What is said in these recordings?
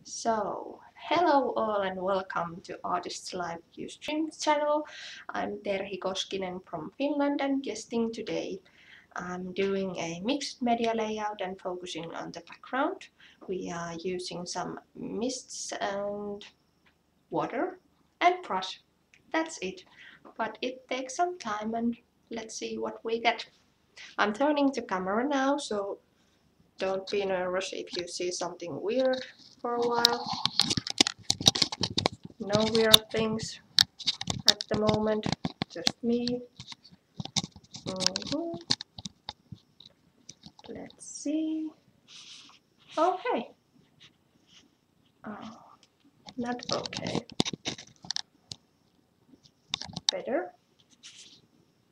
So, hello all and welcome to Artists Live Ustream channel. I'm Terhi Koskinen from Finland and guesting today. I'm doing a mixed media layout and focusing on the background. We are using some mists and water and brush. That's it. But it takes some time and let's see what we get. I'm turning the camera now, so don't be nervous if you see something weird for a while. No weird things at the moment, just me. Let's see. Okay. Oh, not okay. Better?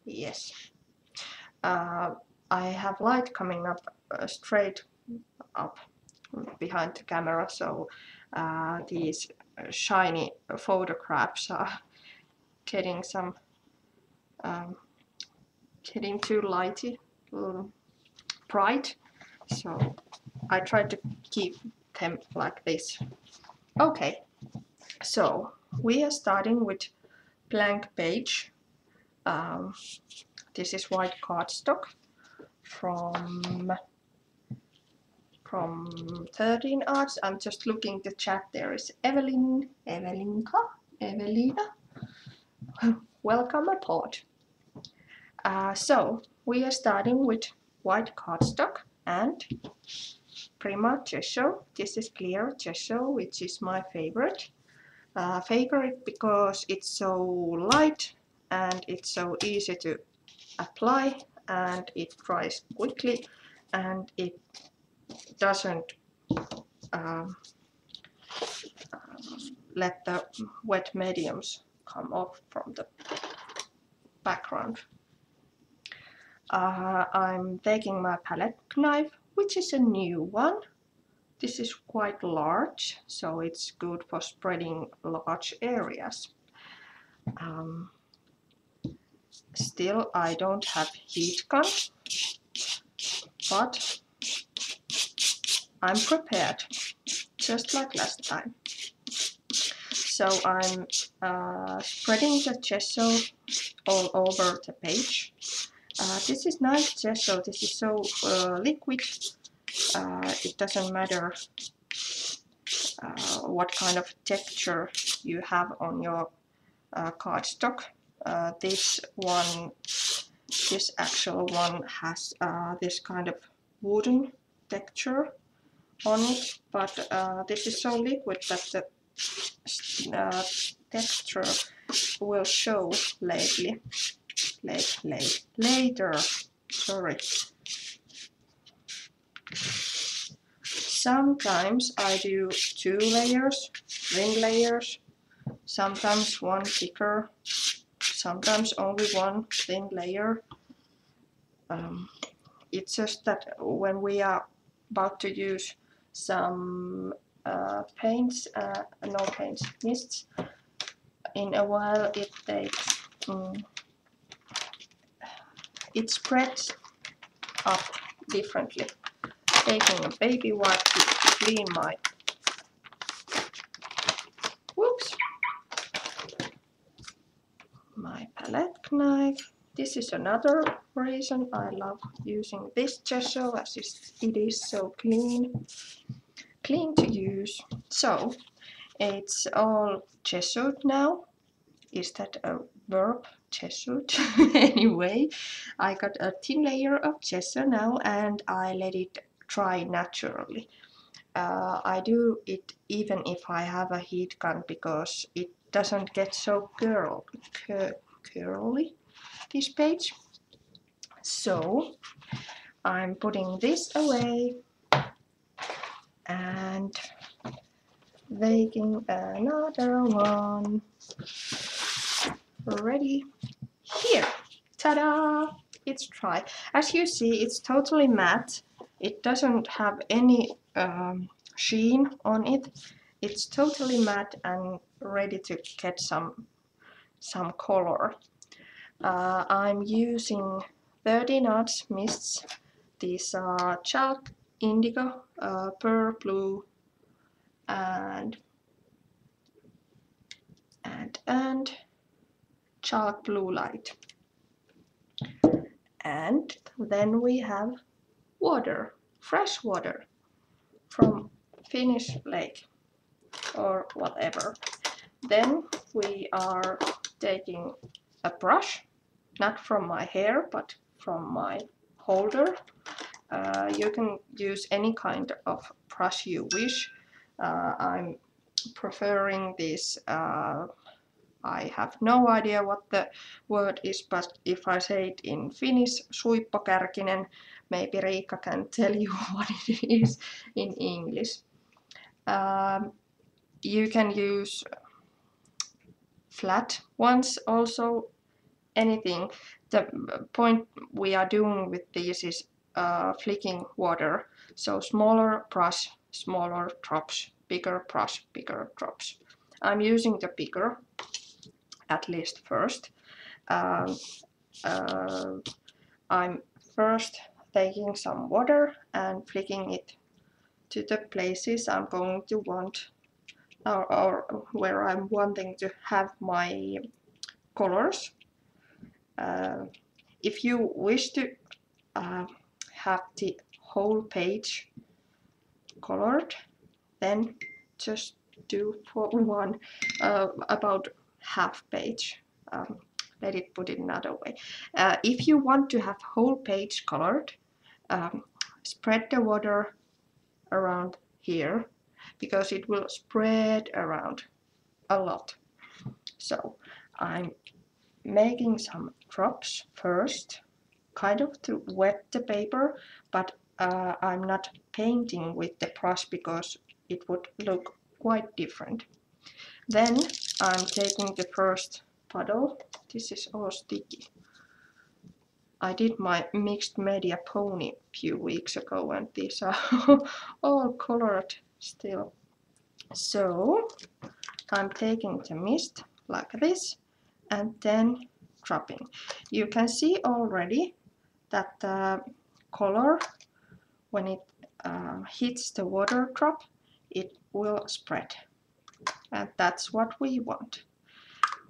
Yes. I have light coming up straight up behind the camera, so these shiny photographs are getting some getting too lighty, bright, so I try to keep them like this. Okay, so we are starting with blank page. This is white cardstock from 13 Arts. I'm just looking the chat. There is Evelyn, Evelinka, Evelina. Welcome aboard. So we are starting with white cardstock and Prima gesso. This is clear gesso, which is my favorite. Favorite because it's so light and it's so easy to apply and it dries quickly and it doesn't let the wet mediums come off from the background. I'm taking my palette knife, which is a new one. This is quite large, so it's good for spreading large areas. Still, I don't have heat gun, but I'm prepared, just like last time. So I'm spreading the gesso all over the page. This is nice gesso. This is so liquid. It doesn't matter what kind of texture you have on your cardstock. This actual one has this kind of wooden texture on it, but this is so liquid that the texture will show later. Sorry. Sometimes I do 2 layers, thin layers, sometimes one thicker, sometimes only one thin layer. It's just that when we are about to use some paints, mists, in a while it takes, it spreads up differently. Taking a baby wipe to clean my palette knife. This is another reason I love using this gesso, as it is so clean to use. So it's all gessoed now. Is that a verb? Gessoed? Anyway, I got a thin layer of gesso now and I let it dry naturally. I do it even if I have a heat gun because it doesn't get so curly, this page. So I'm putting this away and making another one ready. Here, ta-da! It's dry. As you see, it's totally matte. It doesn't have any sheen on it. It's totally matte and ready to get some color. I'm using 13 Arts mists. These are chalk, indigo, pearl blue, and chalk blue light. And then we have water, fresh water from Finnish lake or whatever. Then we are taking a brush, not from my hair, but from my holder. You can use any kind of brush you wish. I'm preferring this, I have no idea what the word is, but if I say it in Finnish, suippokärkinen, maybe Riikka can tell you what it is in English. You can use flat ones also, anything. The point we are doing with this is flicking water. So smaller brush, smaller drops, bigger brush, bigger drops. I'm using the bigger, at least first. I'm first taking some water and flicking it to the places I'm going to want, or where I'm wanting to have my colors. If you wish to have the whole page colored, then just do for one, about half page. Let it put it another way. If you want to have whole page colored, spread the water around here, because it will spread around a lot. So I'm making some drops first, kind of to wet the paper, but I'm not painting with the brush because it would look quite different. Then I'm taking the first puddle. This is all sticky. I did my mixed media pony a few weeks ago, and these are all colored still. So I'm taking the mist like this and then dropping. You can see already that the color, when it hits the water drop, it will spread. And that's what we want.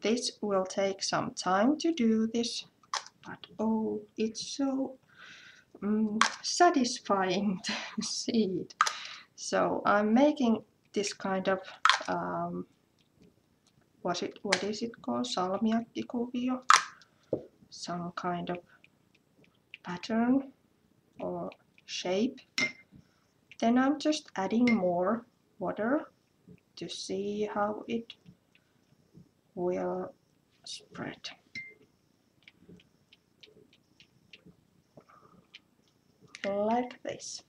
This will take some time to do this, but oh, it's so satisfying to see it. So I'm making this kind of, what is it called? Salmiakkikuvio? Some kind of pattern or shape. Then I'm just adding more water to see how it will spread. Like this.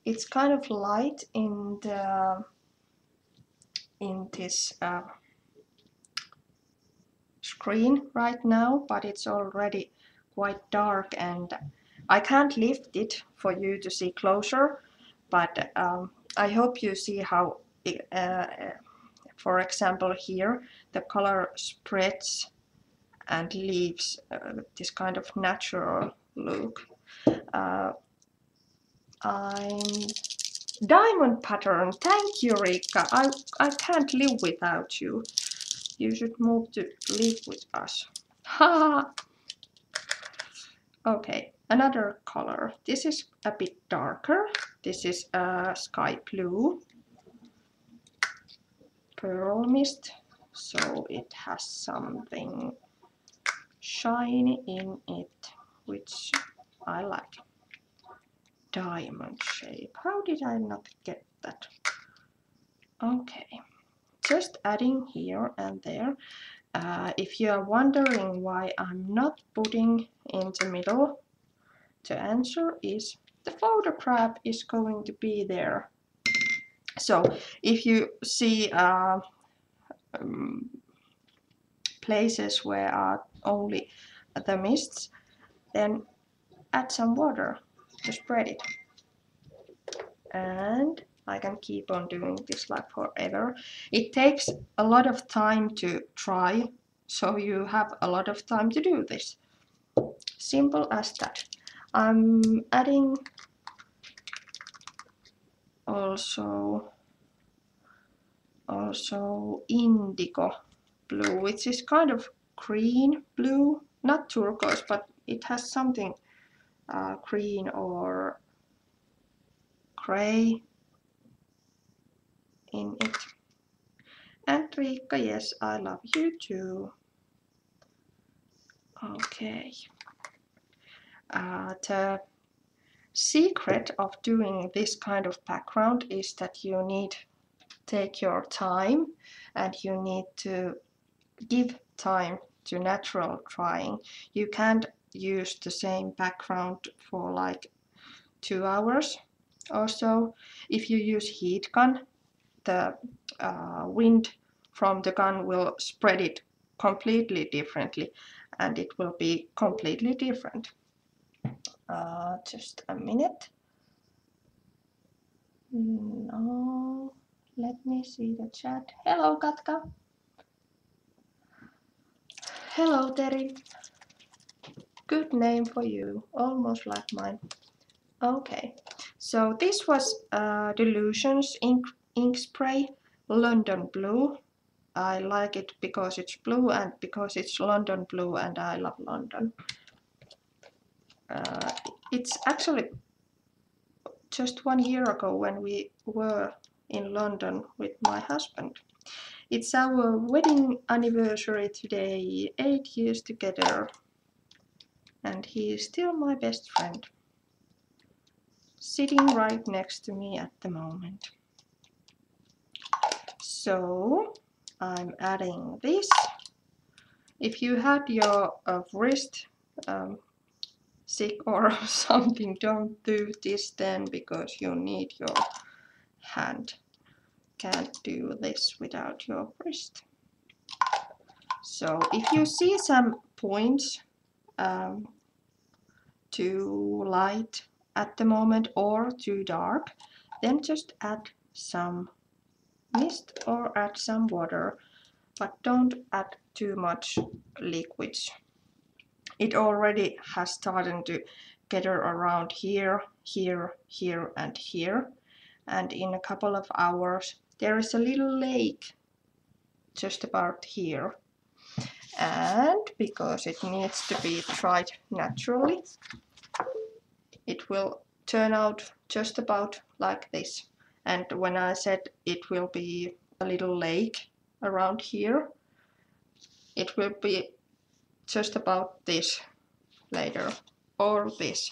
It's kind of light in this screen right now, but it's already quite dark, and I can't lift it for you to see closer, but I hope you see how it, for example here, the color spreads and leaves this kind of natural look. I'm diamond pattern. Thank you, Riikka. I can't live without you. You should move to live with us. Ha! Okay, another color. This is a bit darker. This is sky blue. Pearl mist. So it has something shiny in it, which I like. Diamond shape. How did I not get that? Okay, just adding here and there. If you are wondering why I'm not putting in the middle, the answer is the photograph is going to be there. So if you see places where are only the mists, then add some water to spread it. And I can keep on doing this like forever. It takes a lot of time to try, so you have a lot of time to do this. Simple as that. I'm adding also also indigo blue, which is kind of green blue, not turquoise, but it has something green or gray in it. And Riikka, yes, I love you too. Okay. The secret of doing this kind of background is that you need to take your time and you need to give time to natural drawing. You can't use the same background for like 2 hours or so. If you use heat gun, the wind from the gun will spread it completely differently and it will be completely different. Just a minute. No, let me see the chat. Hello, Katka. Hello, Terhi. Good name for you, almost like mine. Okay, so this was Delusions ink spray, London Blue. I like it because it's blue and because it's London blue and I love London. It's actually just 1 year ago when we were in London with my husband. It's our wedding anniversary today, 8 years together. And he is still my best friend. Sitting right next to me at the moment. So I'm adding this. If you had your wrist sick or something, don't do this then because you need your hand. Can't do this without your wrist. So if you see some points too light at the moment or too dark, then just add some mist or add some water, but don't add too much liquids. It already has started to gather around here, here, here and here, and in a couple of hours there is a little lake just about here. And because it needs to be dried naturally, it will turn out just about like this. And when I said it will be a little lake around here, it will be just about this later, or this.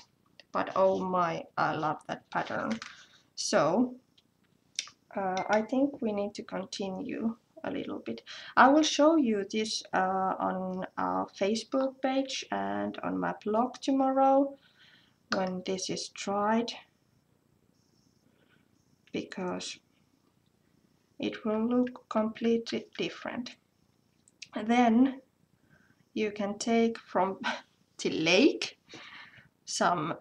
But oh my, I love that pattern. So I think we need to continue a little bit. I will show you this on our Facebook page and on my blog tomorrow when this is dried, because it will look completely different. And then you can take from the lake some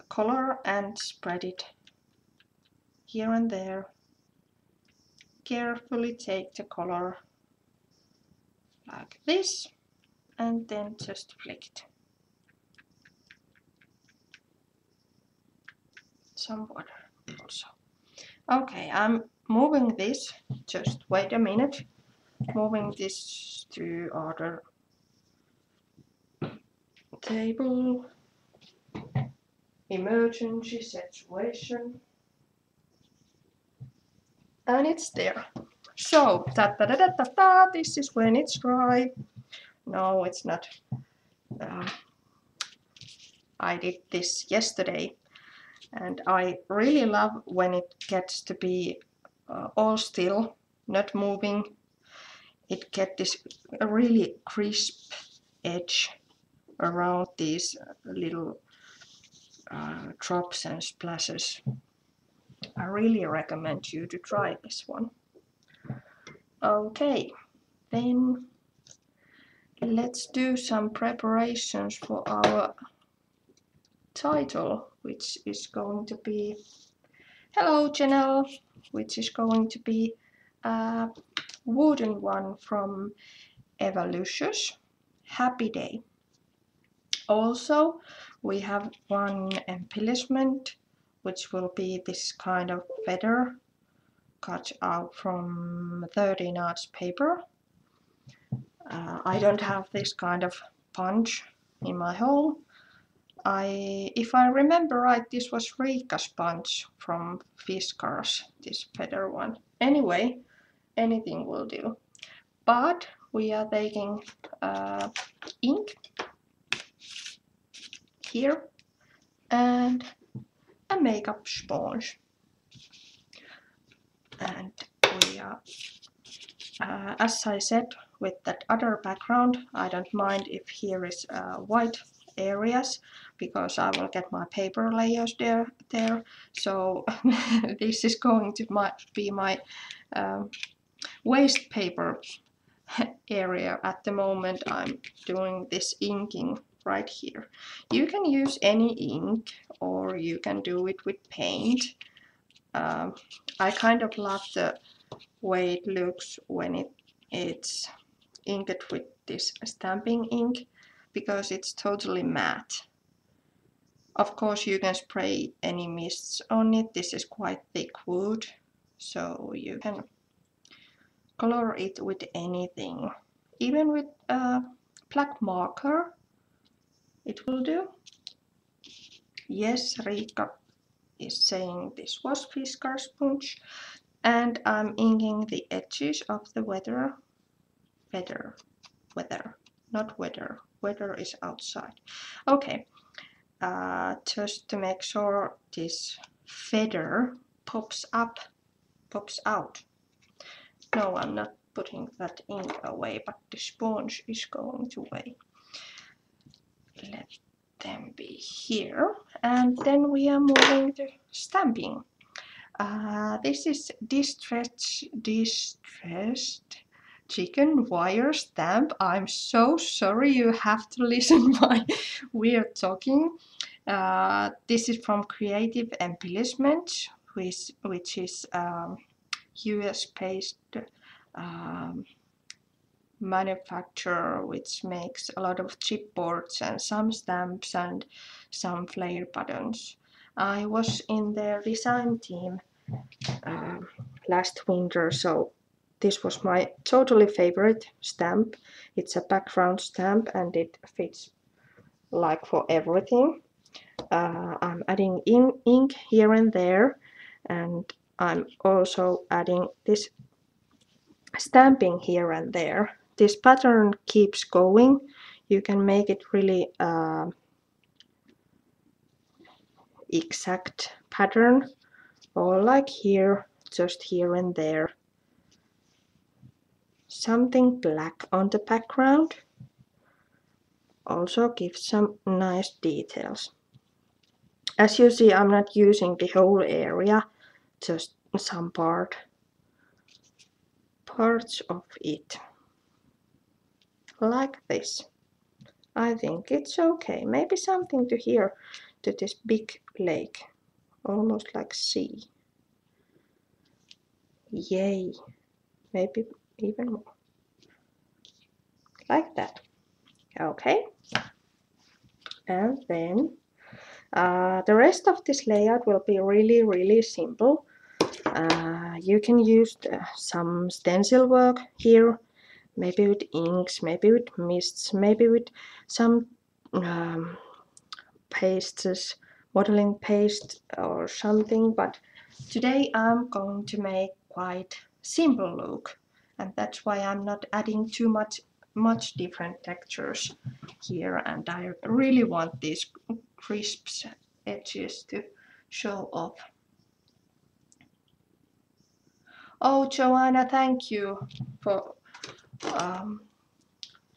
color and spread it here and there. Carefully take the color like this and then just flick it. Some water also. Okay, I'm moving this, just wait a minute, moving this to other table, emergency situation, and it's there. So, this is when it's dry. No, it's not. I did this yesterday, and I really love when it gets to be all still, not moving. It gets this really crisp edge around these little drops and splashes. I really recommend you to try this one. Okay, then let's do some preparations for our title, which is going to be Hello Janelle, which is going to be a wooden one from Evolutions, Happy Day. Also, we have one embellishment, which will be this kind of feather cut out from 13 arts paper. I don't have this kind of punch in my home. If I remember right, this was Riikka's punch from Fiskars, this feather one. Anyway, anything will do. But we are taking ink here and a makeup sponge. And we are, as I said, with that other background, I don't mind if here is white areas because I will get my paper layers there. So this is going to be my waste paper area at the moment. I'm doing this inking right here. You can use any ink or you can do it with paint. I kind of love the way it looks when it's inked with this stamping ink because it's totally matte. Of course you can spray any mists on it. This is quite thick wood, so you can color it with anything. Even with a black marker it will do. Yes, Riikka is saying this was Fiskars sponge, and I'm inking the edges of the weather, not weather. Weather is outside. Okay, just to make sure this feather pops out. No, I'm not putting that ink away, but the sponge is going to away. Let them be here, and then we are moving to stamping. This is distressed chicken wire stamp. I'm so sorry, you have to listen my weird talking. This is from Creative Embellishment, which is US-based manufacturer which makes a lot of chipboards and some stamps and some flare buttons. I was in their design team last winter, so this was my totally favorite stamp. It's a background stamp and it fits like for everything. I'm adding ink here and there, and I'm also adding this stamping here and there. This pattern keeps going. You can make it really exact pattern, or like here, just here and there. Something black on the background also gives some nice details. As you see, I'm not using the whole area, just some parts of it. Like this. I think it's okay. Maybe something to here, to this big lake, almost like sea. Yay! Maybe even more. Like that. Okay. And then the rest of this layout will be really simple. You can use some stencil work here, maybe with inks, maybe with mists, maybe with some pastes, modeling paste or something, but today I'm going to make quite simple look, and that's why I'm not adding too much different textures here, and I really want these crisp edges to show off. Oh, Joanna, thank you for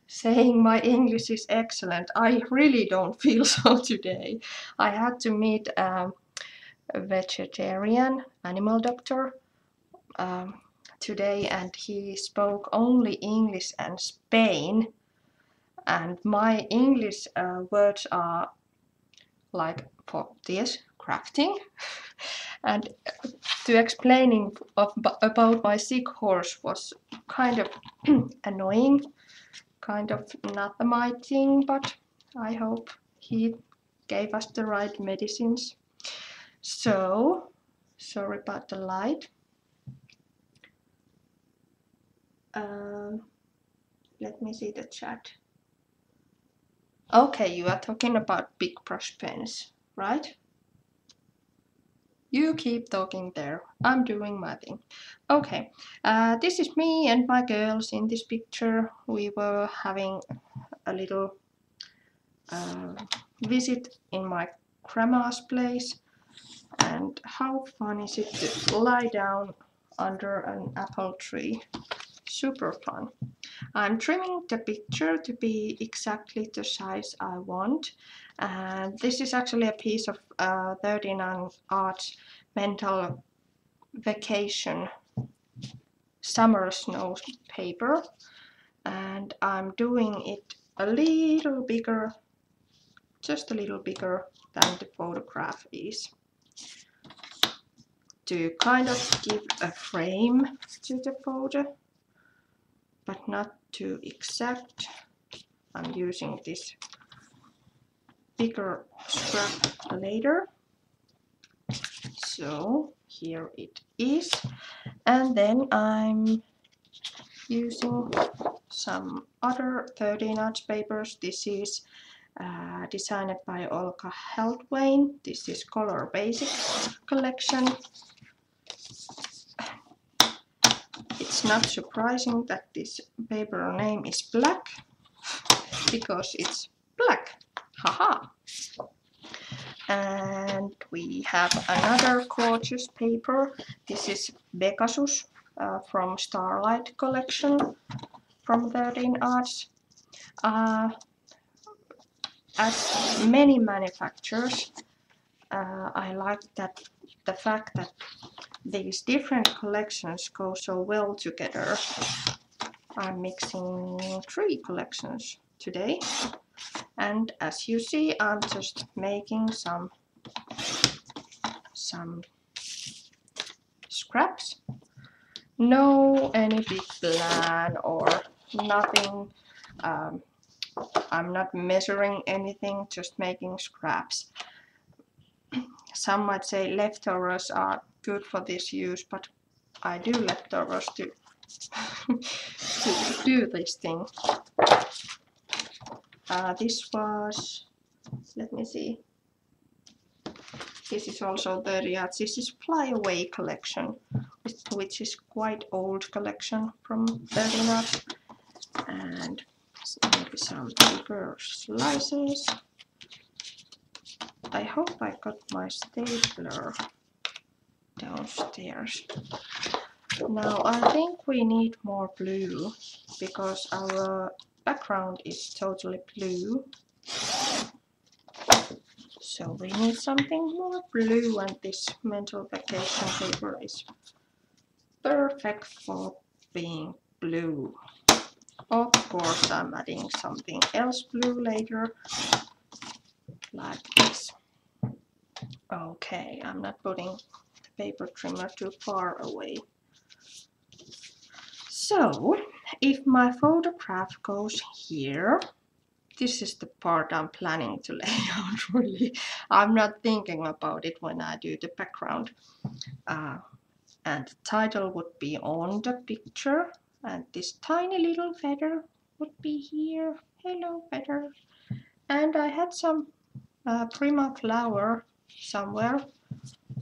saying my English is excellent. I really don't feel so today. I had to meet a vegetarian animal doctor today, and he spoke only English and Spain, and my English words are like for this crafting and to explaining about my sick horse was kind of annoying, kind of not my thing, but I hope he gave us the right medicines. So sorry about the light. Let me see the chat. Okay, you are talking about big brush pens, right? You keep talking there. I'm doing my thing. Okay, this is me and my girls in this picture. We were having a little visit in my grandma's place. And how fun is it to lie down under an apple tree? Super fun. I'm trimming the picture to be exactly the size I want. And this is actually a piece of 39 Arts mental vacation summer snow paper. And I'm doing it a little bigger, just a little bigger than the photograph is, to kind of give a frame to the photo, but not too exact. I'm using this bigger scrap later. So here it is. And then I'm using some other 30-notch papers. This is designed by Olga Heldwain. This is Color Basic collection. It's not surprising that this paper name is black, because it's black. Haha! And we have another gorgeous paper. This is Pegasus from Starlight collection from 13 Arts. As many manufacturers, I like that the fact that these different collections go so well together. I'm mixing 3 collections today, and as you see, I'm just making some scraps. No any big plan or nothing. I'm not measuring anything, just making scraps. Some might say leftovers are good for this use, but I do leftovers to do this thing. This was, let me see. This is also 30 Arts. This is Flyaway collection, which is quite old collection from 30 Arts. And maybe some bigger slices. I hope I got my stapler downstairs. Now I think we need more blue, because our background is totally blue. So we need something more blue, and this mental vacation paper is perfect for being blue. Of course, I'm adding something else blue later, like this. Okay, I'm not putting the paper trimmer too far away. So, if my photograph goes here, this is the part I'm planning to lay out really. I'm not thinking about it when I do the background. And the title would be on the picture, and this tiny little feather would be here. Hello, feather. And I had some Prima flower somewhere.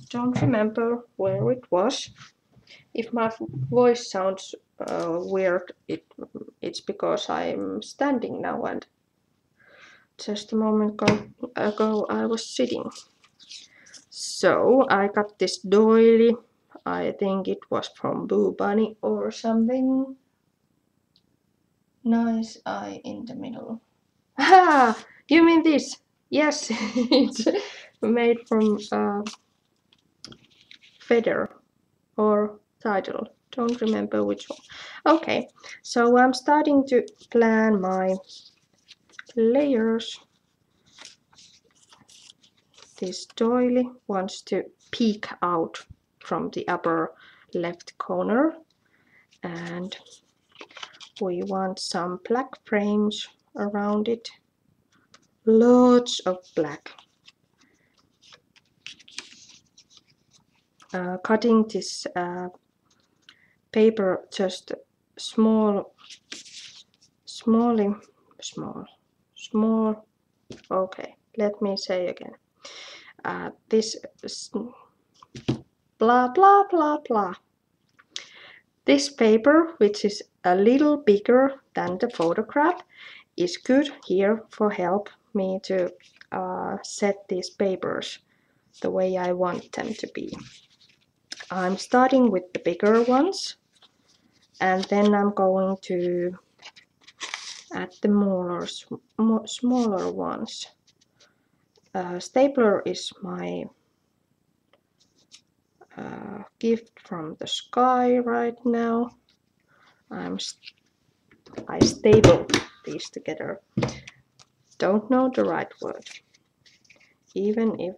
Don't remember where it was. If my voice sounds weird, it's because I'm standing now, and just a moment ago I was sitting. So I got this doily. I think it was from Boo Bunny or something. Nice eye in the middle. Ah, you mean this? Yes, it's made from feather or title. Don't remember which one. Okay, so I'm starting to plan my layers. This doily wants to peek out from the upper left corner, and we want some black frames around it. Lots of black. Cutting this paper just small, small. Okay, let me say again. This blah blah blah blah. This paper, which is a little bigger than the photograph, is good here for help me to set these papers the way I want them to be. I'm starting with the bigger ones, and then I'm going to add the smaller ones. Stapler is my gift from the sky right now. I staple these together. Don't know the right word. Even if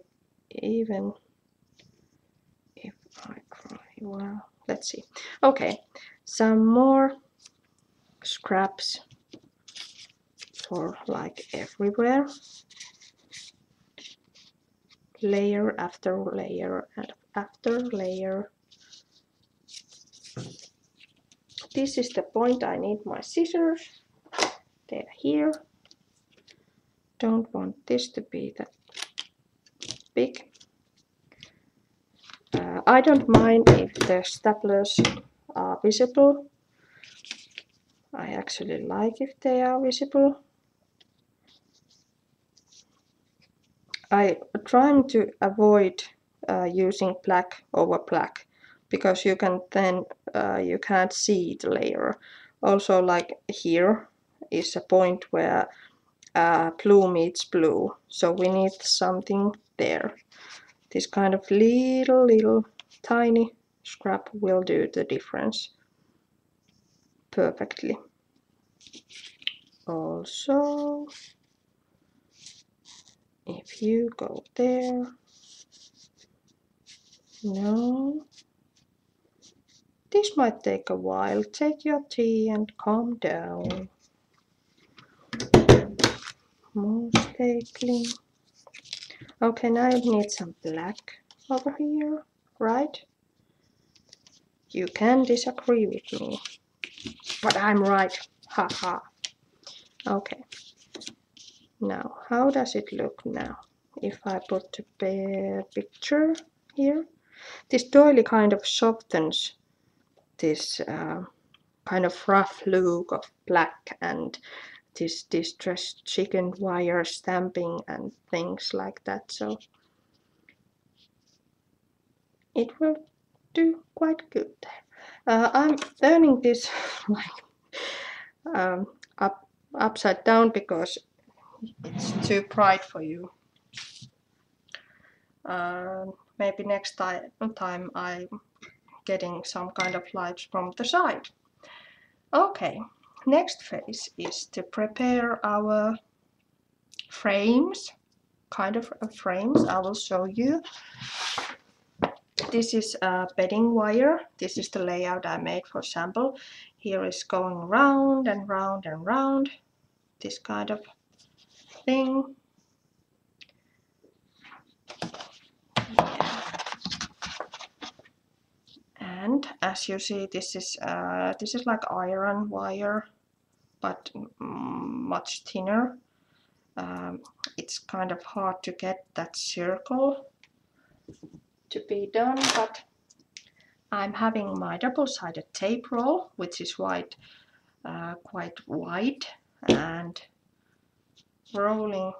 I cry. Well, let's see. Okay, some more scraps for like everywhere. Layer after layer and after layer. This is the point I need my scissors. They're here. Don't want this to be that big. I don't mind if the staplers are visible. I actually like if they are visible. I'm trying to avoid using black over black because you can then you can't see the layer. Also, like here is a point where blue meets blue, so we need something there. This kind of little tiny scrap will do the difference perfectly. Also, if you go there, no, this might take a while. Take your tea and calm down. More stapling. Okay, now I need some black over here, right? You can disagree with me, but I'm right. Haha. Okay. Now, how does it look now? If I put the picture here, this doily kind of softens this kind of rough look of black and this distressed chicken wire stamping and things like that. So it will do quite good there. I'm turning this like upside down because it's too bright for you. Maybe next time I'm getting some kind of lights from the side. Okay, next phase is to prepare our frames, kind of frames. I will show you. This is a bedding wire. This is the layout I made for sample. Here is going round and round and round, this kind of thing. And as you see, this is like iron wire, but much thinner. It's kind of hard to get that circle to be done, but I'm having my double-sided tape roll, which is quite wide, and rolling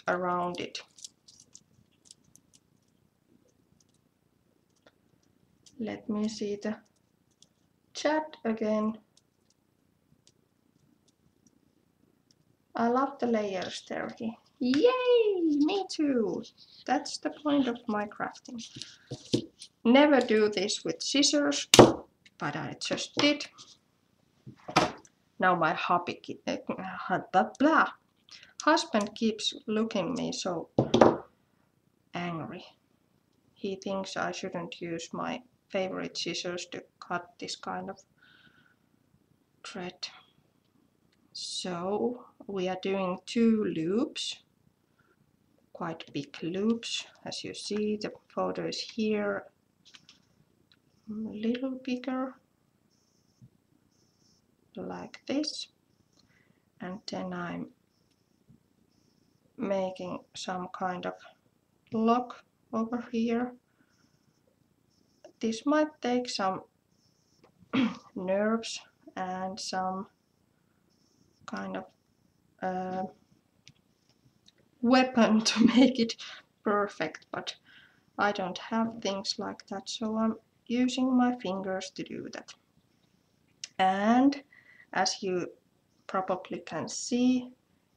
around it. Let me see the chat again. I love the layers, Terhi. Yay! Me too! That's the point of my crafting. Never do this with scissors, but I just did. Now my husband keeps looking at me so angry. He thinks I shouldn't use my favorite scissors to cut this kind of thread. So we are doing 2 loops, quite big loops. As you see, the photo is here, a little bigger. like this, and then I'm making some kind of lock over here. This might take some nerves and some kind of weapon to make it perfect, but I don't have things like that, so I'm using my fingers to do that. And as you probably can see,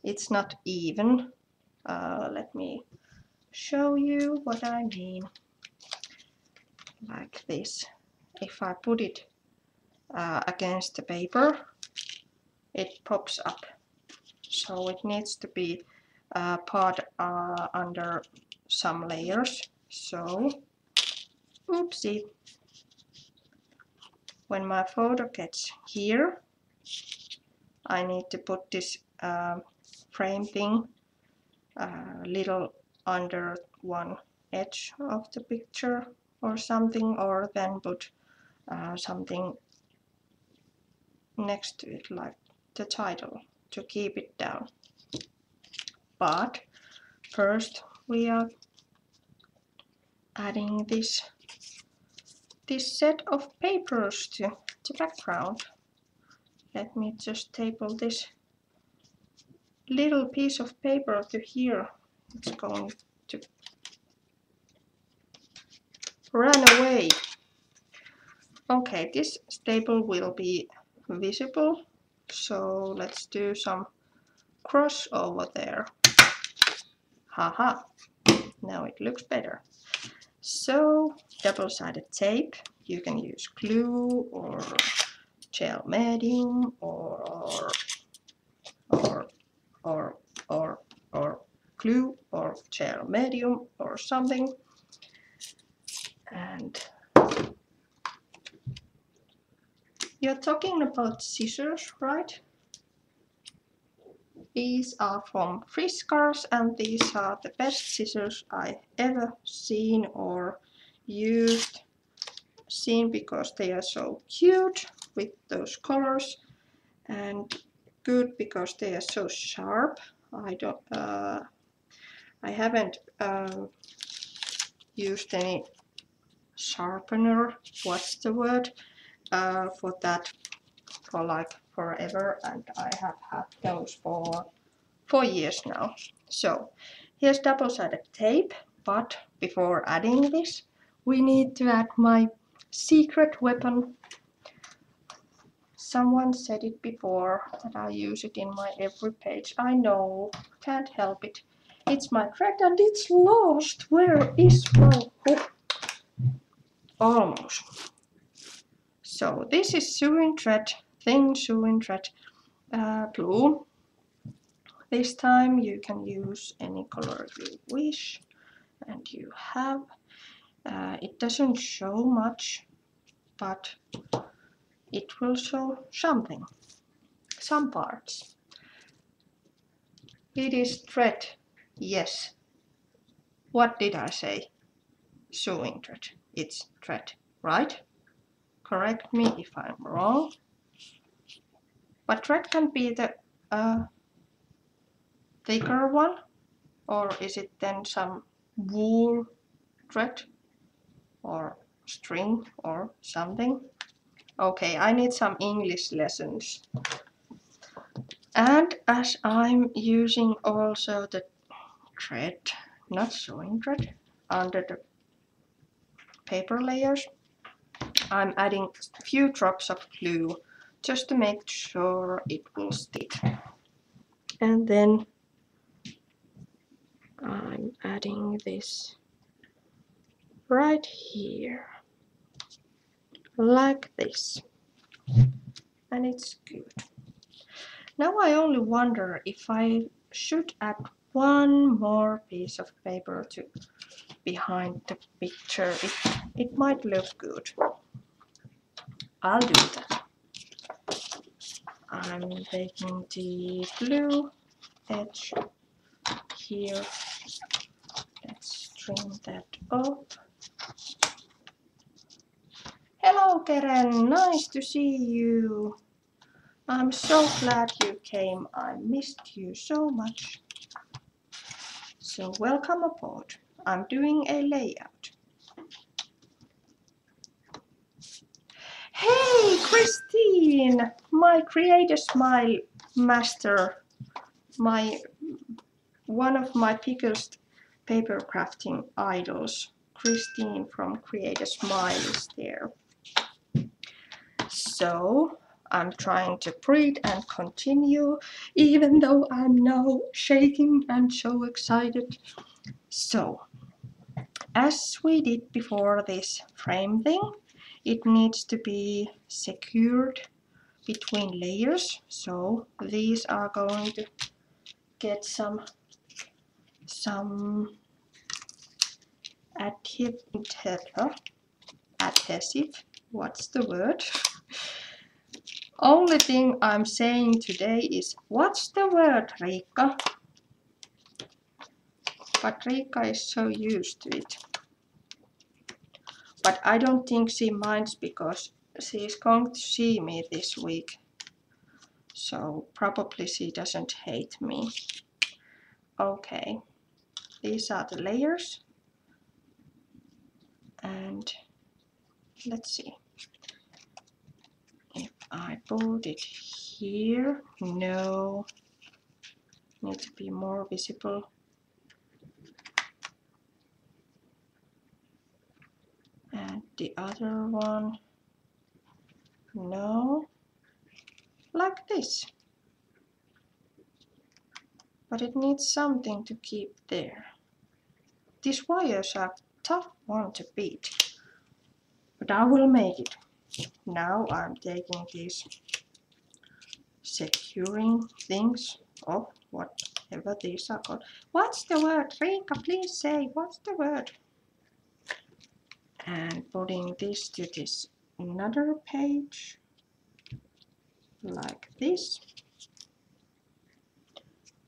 it's not even. Let me show you what I mean. Like this. If I put it against the paper, it pops up. So it needs to be part under some layers. So, oopsie. When my photo gets here, I need to put this frame thing little under one edge of the picture or something, or then put something next to it like the title to keep it down. But first we are adding this set of papers to the background. Let me just staple this little piece of paper to here. It's going to run away. Okay, this staple will be visible, so let's do some cross over there. Haha, now it looks better. So, double-sided tape, you can use glue or gel medium or glue or gel medium or something. And you're talking about scissors, right? These are from Friskars, and these are the best scissors I ever seen or used. Because they are so cute with those colors, and good because they are so sharp. I haven't used any sharpener, what's the word, for that for like forever, and I have had those for 4 years now. So here's double-sided tape, but before adding this, we need to add my secret weapon. Someone said it before that I use it in my every page. I know, can't help it. It's my thread and it's lost. Where is my hook? Almost. So this is sewing thread, thin sewing thread, blue. This time you can use any color you wish, and you have. It doesn't show much, but it will show something, some parts. It is thread, yes. What did I say? Sewing thread. It's thread, right? Correct me if I'm wrong. But thread can be the thicker one, or is it then some wool thread or string or something? Okay, I need some English lessons. And as I'm using also the thread, not sewing thread, under the paper layers, I'm adding a few drops of glue just to make sure it will stick. And then I'm adding this right here, like this. And it's good. Now I only wonder if I should add one more piece of paper to behind the picture. It might look good. I'll do that. I'm taking the blue edge here. Let's trim that up. Hello Keren, nice to see you. I'm so glad you came. I missed you so much. So welcome aboard. I'm doing a layout. Hey, Christine! My Create a Smile master. One of my biggest paper crafting idols. Christine from Create a Smile is there. So I'm trying to breathe and continue, even though I'm now shaking and so excited. So, as we did before this frame thing, it needs to be secured between layers. So these are going to get some adhesive. What's the word? Only thing I'm saying today is, what's the word, Riikka? But Riikka is so used to it. But I don't think she minds because she's going to see me this week. So probably she doesn't hate me. Okay, these are the layers. And let's see. If I put it here, no, need to be more visible. And the other one, no, like this. But it needs something to keep there. These wires are a tough one to beat, but I will make it. Now I'm taking these securing things, or whatever these are called. What's the word? Riikka, please say, what's the word? And putting this to this another page, like this.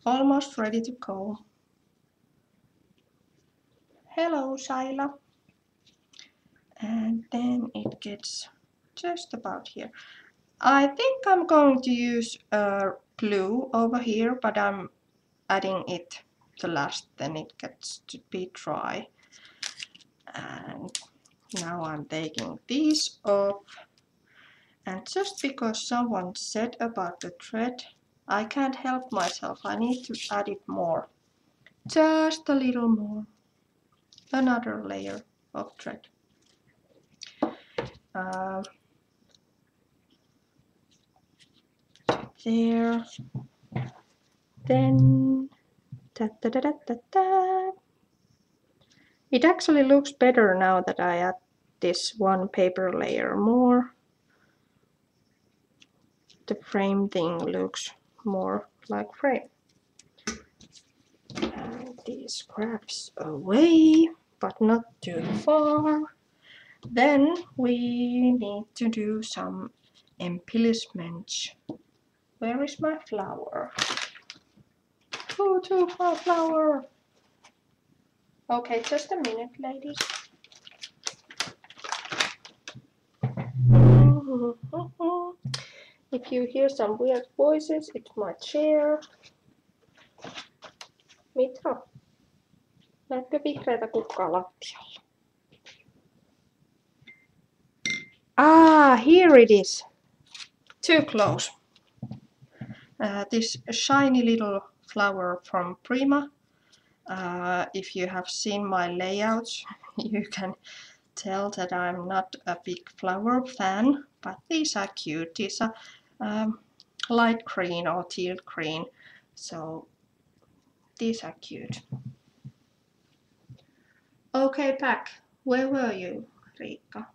Almost ready to go. Hello, Saila. And then it gets just about here. I think I'm going to use blue over here, but I'm adding it the last, then it gets to be dry. And now I'm taking these off. And just because someone said about the thread, I can't help myself. I need to add it more. Just a little more. Another layer of thread. There. Then it actually looks better now that I add this one paper layer more. The frame thing looks more like frame. And these scraps away, but not too far. Then we need to do some embellishments. Where is my flower? Oh, too far flower. Okay, just a minute, ladies. If you hear some weird voices, it's my chair. Mitä? Näetkö vihreätä kukkaa lattialla? Ah, here it is. Too close. This shiny little flower from Prima. If you have seen my layouts, you can tell that I'm not a big flower fan, but these are cute. These are light green or teal green, so these are cute. Okay, back. Where were you, Riikka?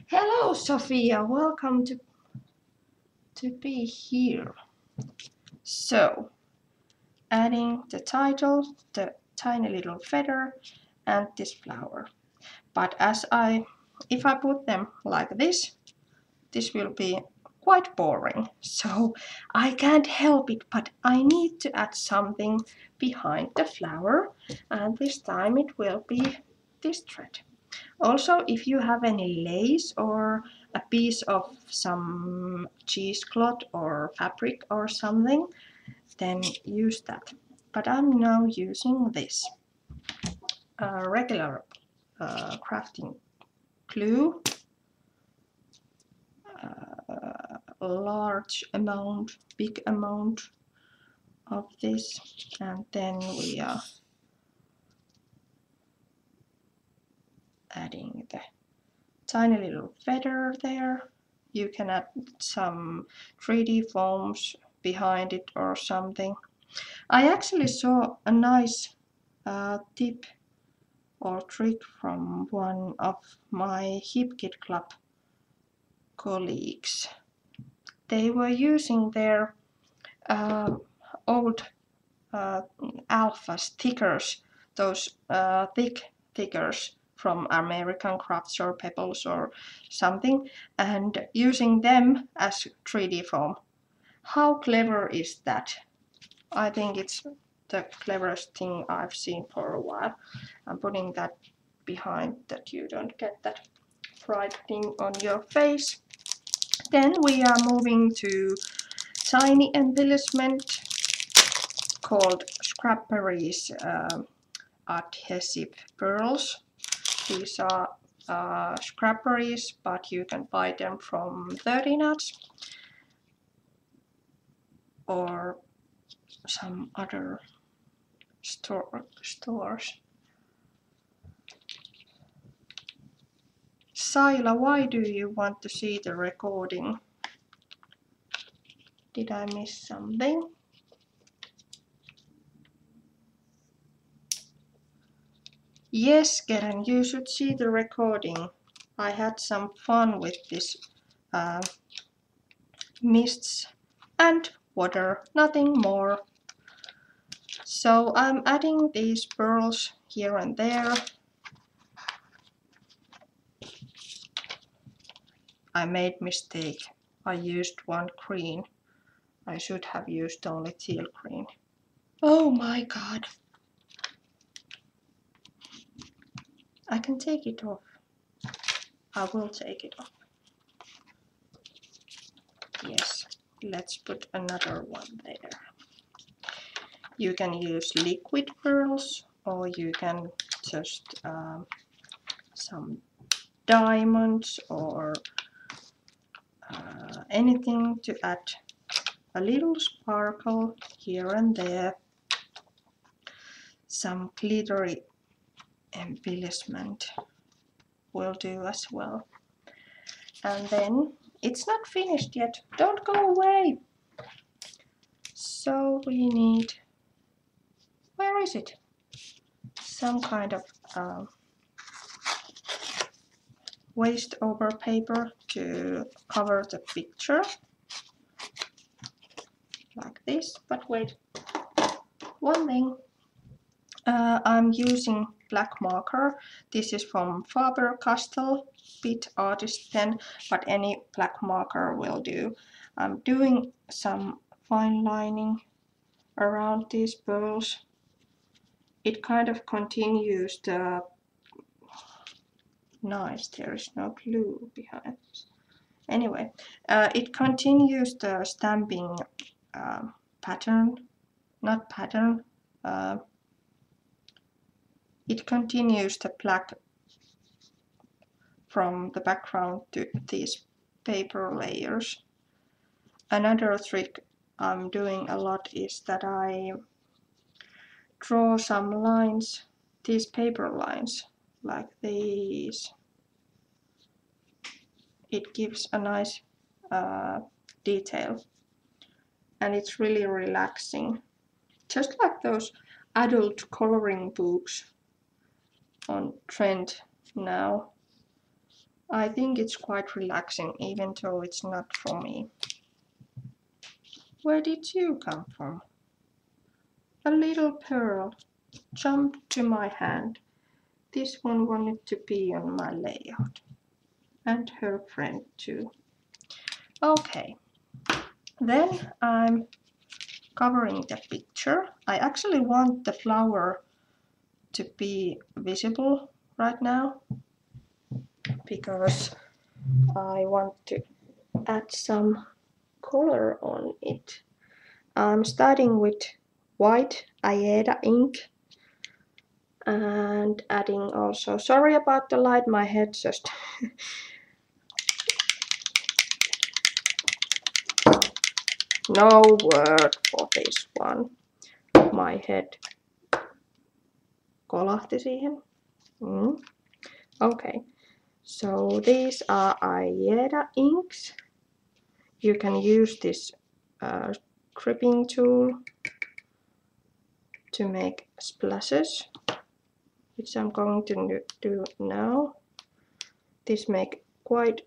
Hello, Sophia. Welcome to be here. So, adding the title, the tiny little feather, and this flower. But if I put them like this will be quite boring. So I can't help it, but I need to add something behind the flower, and this time it will be this thread. Also, if you have any lace or a piece of some cheesecloth or fabric or something, then use that. But I'm now using this regular crafting glue, big amount of this, and then we are adding the tiny little feather there. You can add some 3D foams behind it or something. I actually saw a nice tip or trick from one of my HipKit Club colleagues. They were using their old alpha stickers, those thick stickers from American Crafts or Pebbles or something, and using them as 3D foam. How clever is that? I think it's the cleverest thing I've seen for a while. I'm putting that behind that you don't get that fried thing on your face. Then we are moving to tiny embellishment called Scrappery's adhesive pearls. These are Scrappery's, but you can buy them from 30 Nuts or some other stores. Saila, why do you want to see the recording? Did I miss something? Yes, Keren, you should see the recording. I had some fun with this mists and water, nothing more. So I'm adding these pearls here and there. I made mistake. I used one green. I should have used only teal green. Oh my god. I can take it off. I will take it off. Yes, let's put another one there. You can use liquid pearls or you can just some diamonds or anything to add a little sparkle here and there. Some glittery embellishment will do as well. And then it's not finished yet. Don't go away. So we need, where is it? Some kind of waste over paper to cover the picture. Like this, but wait, one thing. I'm using black marker. This is from Faber-Castell Bit Artist Pen, but any black marker will do. I'm doing some fine lining around these pearls. It kind of continues the nice, there is no glue behind this. Anyway, it continues the stamping pattern, not pattern. It continues the black from the background to these paper layers. Another trick I'm doing a lot is that I draw some lines, these paper lines, like these. It gives a nice detail and it's really relaxing. Just like those adult coloring books on trend now. I think it's quite relaxing, even though it's not for me. Where did you come from? A little pearl jumped to my hand. This one wanted to be on my layout. And her friend too. Okay. Then I'm covering the picture. I actually want the flower to be visible right now, because I want to add some color on it. I'm starting with white Aeda ink and adding also, sorry about the light, my head just no word for this one. My head kolahti siihen. Okay, so these are Aeda inks. You can use this dripping tool to make splashes, which I'm going to do now. These make quite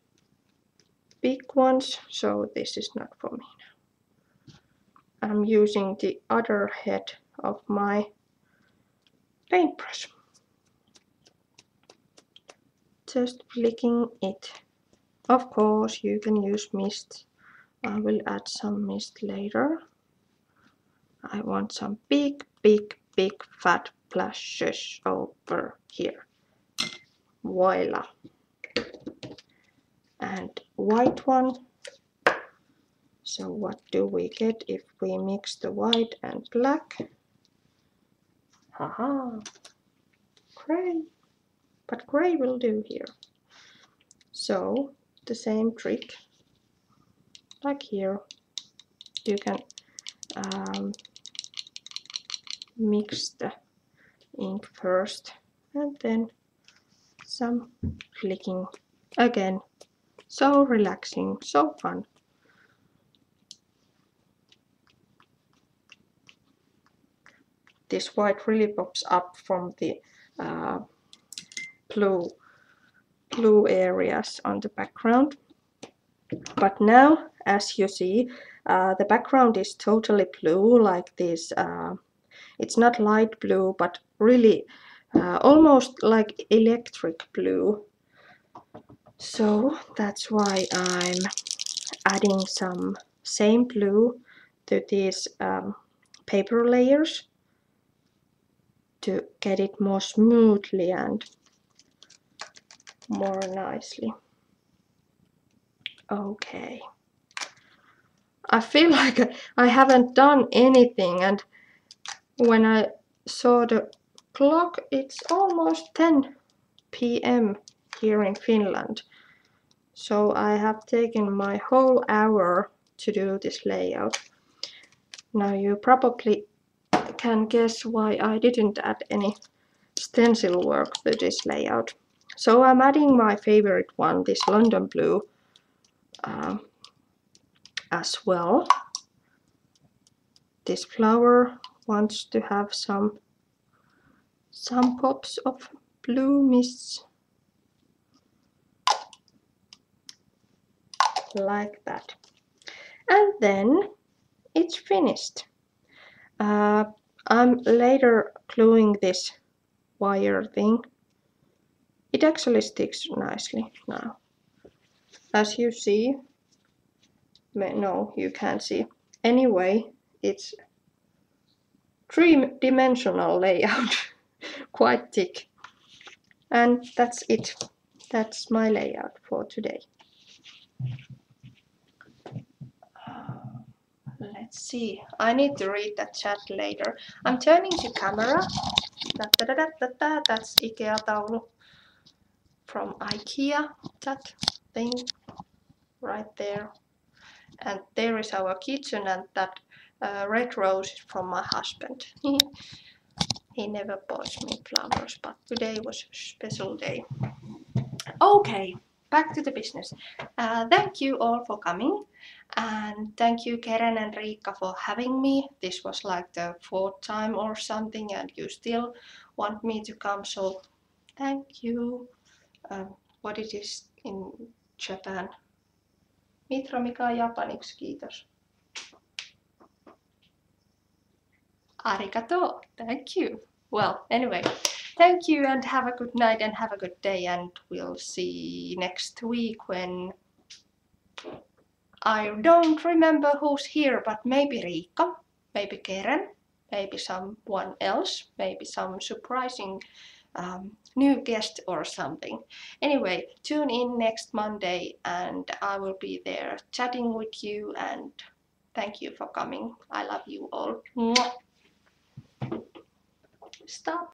big ones, so this is not for me now. I'm using the other head of my paintbrush. Just flicking it. Of course, you can use mist. I will add some mist later. I want some big fat splashes over here. Voila. And white one. So what do we get if we mix the white and black? Haha, gray. But gray will do here. So the same trick like here. You can mix the ink first and then some flicking again. So relaxing, so fun. This white really pops up from the blue areas on the background. But now, as you see, the background is totally blue, like this. It's not light blue, but really almost like electric blue. So that's why I'm adding some same blue to these paper layers to get it more smoothly and more nicely. Okay. I feel like I haven't done anything, and when I saw the clock, it's almost 10 p.m. here in Finland. So I have taken my whole hour to do this layout. Now you probably can guess why I didn't add any stencil work to this layout. So I'm adding my favorite one, this London blue, as well. This flower wants to have some pops of blue mists. Like that. And then it's finished. I'm later gluing this wire thing. It actually sticks nicely now. As you see, no, you can't see. Anyway, it's three-dimensional layout, quite thick. And that's it. That's my layout for today. Let's see. I need to read that chat later. I'm turning to camera. That's IKEA-taulu from IKEA. That thing right there. And there is our kitchen, and that red rose is from my husband. He never buys me flowers, but today was a special day. Okay, back to the business. Thank you all for coming, and thank you Keren and Riikka for having me. This was like the 4th time or something, and you still want me to come, so thank you. What it is in Japan? Mitra, mikä on japaniksi kiitos? Arigato, thank you. Well, anyway, thank you and have a good night and have a good day, and we'll see next week when I don't remember who's here, but maybe Riikka, maybe Keren, maybe someone else, maybe some surprising new guest or something. Anyway, tune in next Monday and I will be there chatting with you, and thank you for coming. I love you all. Mwah. Stop.